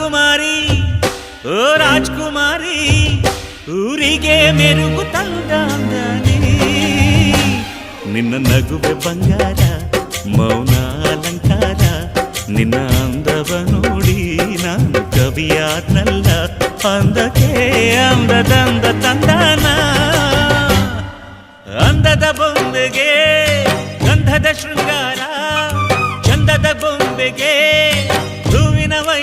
ಕುಮಾರಿ ಓ ರಾಜ್ಕುಮಾರಿ ಊರಿಗೆ ಮೆರುಗು ತಂದಾನಿ ನಿನ್ನ ನಗುವೆ ಬಂಗಾರ ಮೌನ ಅಲಂಕಾರ ನಿನ್ನ ಅಂದವ ನೋಡಿ ನಾನು ಕವಿಯಾದ್ನಲ್ಲ ಅಂದಕ್ಕೆ ಅಂದದಂದ ತಂದಾನ ಅಂದದ ಬೊಂಬೆಗೆ ಗಂಧದ ಶೃಂಗಾರ ಚಂದದ ಬೊಂಬೆಗೆ ಹೂವಿನ ವೈ